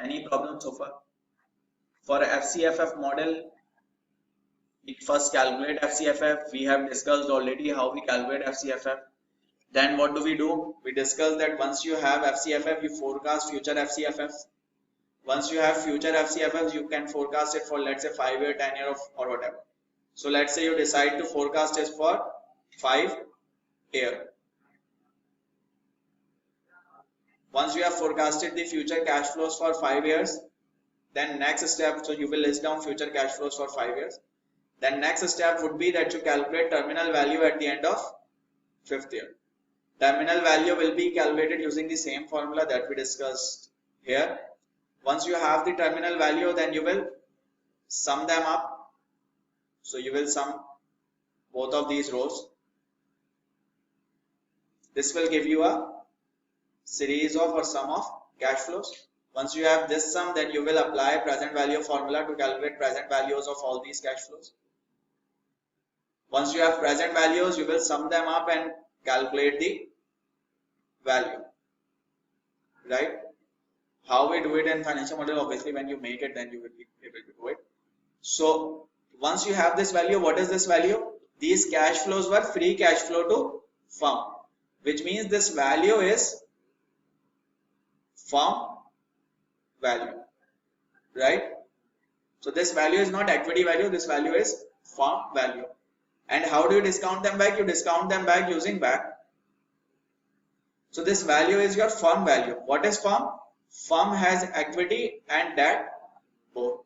Any problem so far? For FCFF model, we first calculate FCFF. We have discussed already how we calculate FCFF. Then what do? We discuss that once you have FCFF, you forecast future FCFFs. Once you have future FCFFs, you can forecast it for, let's say, 5-year, 10-year or whatever. So let's say you decide to forecast it for 5-year. Once you have forecasted the future cash flows for 5 years, then next step, so you will list down future cash flows for 5 years. Then next step would be that you calculate terminal value at the end of 5th year. Terminal value will be calculated using the same formula that we discussed here. Once you have the terminal value, then you will sum them up. So you will sum both of these rows. This will give you a series of or sum of cash flows. Once you have this sum, then you will apply present value formula to calculate present values of all these cash flows. Once you have present values, you will sum them up and calculate the value, right? How we do it in financial model, obviously when you make it, then you will be able to do it. So once you have this value, what is this value? These cash flows were free cash flow to firm, which means this value is firm value, right? So this value is not equity value, this value is firm value. And how do you discount them back? You discount them back using back. So this value is your firm value. What is firm? Firm has equity and debt both.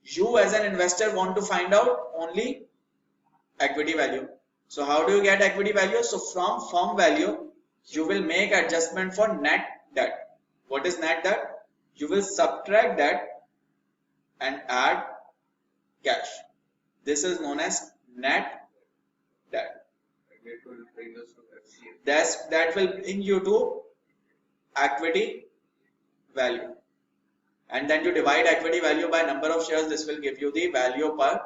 You as an investor want to find out only equity value. So how do you get equity value? So from firm value, you will make adjustment for net debt. What is net debt? You will subtract that and add cash. This is known as net debt. That will bring you to equity value. And then you divide equity value by number of shares. This will give you the value per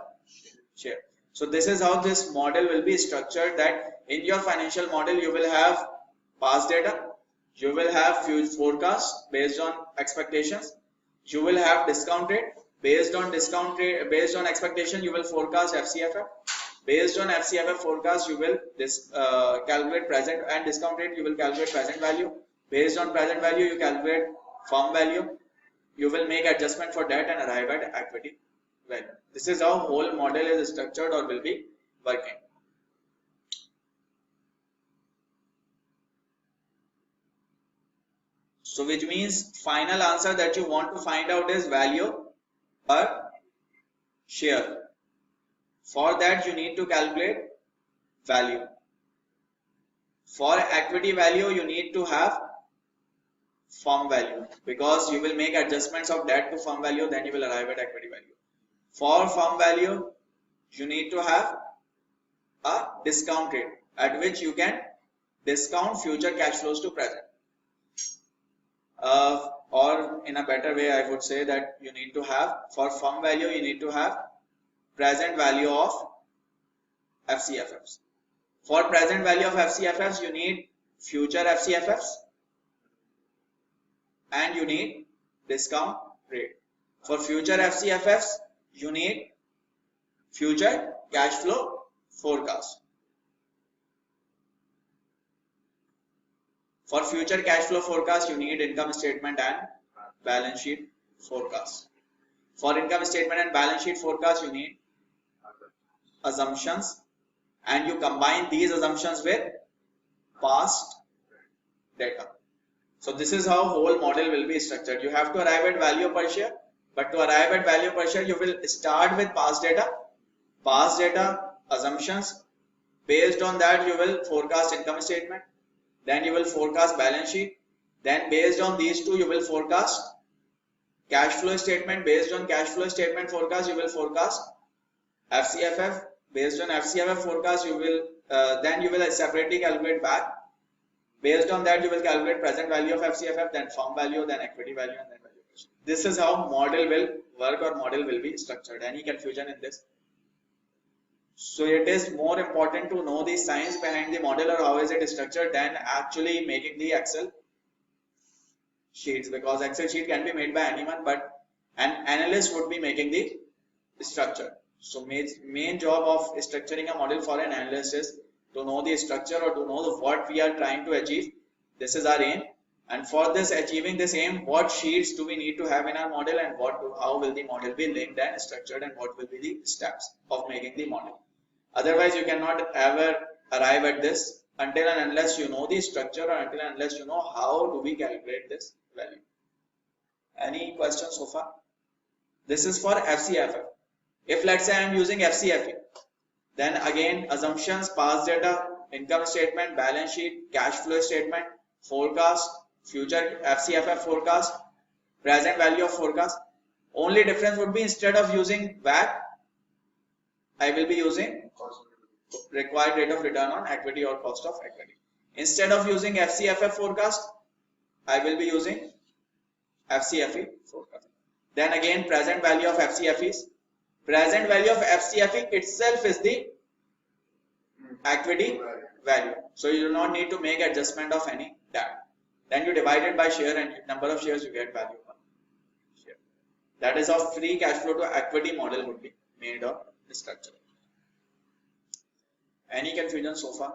share. So this is how this model will be structured, that in your financial model you will have past data, you will have future forecast based on expectations, you will have discount rate based on expectation, you will forecast FCFF. Based on FCFF forecast, you will calculate present and discount rate, you will calculate present value. Based on present value, you calculate firm value. You will make adjustment for that and arrive at equity value. This is how whole model is structured or will be working. So which means final answer that you want to find out is value per share. For that you need to calculate value. For equity value you need to have firm value, because you will make adjustments of that to firm value, then you will arrive at equity value. For firm value you need to have a discount rate at which you can discount future cash flows to present. Or in a better way I would say that you need to have, for firm value you need to have present value of FCFFs. For present value of FCFFs you need future FCFFs and you need discount rate. For future FCFFs you need future cash flow forecast. For future cash flow forecast you need income statement and balance sheet forecast. For income statement and balance sheet forecast you need assumptions, and you combine these assumptions with past data. So this is how whole model will be structured. You have to arrive at value per share, but to arrive at value per share you will start with past data, assumptions. Based on that you will forecast income statement, then you will forecast balance sheet, then based on these two you will forecast cash flow statement. Based on cash flow statement forecast you will forecast FCFF. Based on FCFF forecast you will then you will separately calculate back. Based on that you will calculate present value of FCFF, then firm value, then equity value, and then value. This is how model will work or model will be structured. Any confusion in this? So it is more important to know the science behind the model or how is it structured than actually making the Excel sheets, because Excel sheet can be made by anyone, but an analyst would be making the structure. So main job of structuring a model for an analyst is to know the structure or to know what we are trying to achieve. This is our aim, and for this achieving this aim, what sheets do we need to have in our model, and how will the model be linked and structured, and what will be the steps of making the model. Otherwise, you cannot ever arrive at this until and unless you know the structure, or until and unless you know how do we calculate this value. Any questions so far? This is for FCFF. If let's say I am using FCFE, then again assumptions, past data, income statement, balance sheet, cash flow statement, forecast, future FCFF forecast, present value of forecast. Only difference would be, instead of using WACC, I will be using required rate of return on equity or cost of equity. Instead of using FCFF forecast, I will be using FCFE forecast. Then again, present value of FCFEs. Present value of FCFE itself is the equity value. So you do not need to make adjustment of any that. Then you divide it by share, and number of shares, you get value per share. That is how free cash flow to equity model would be made of the structure. Any confusion so far?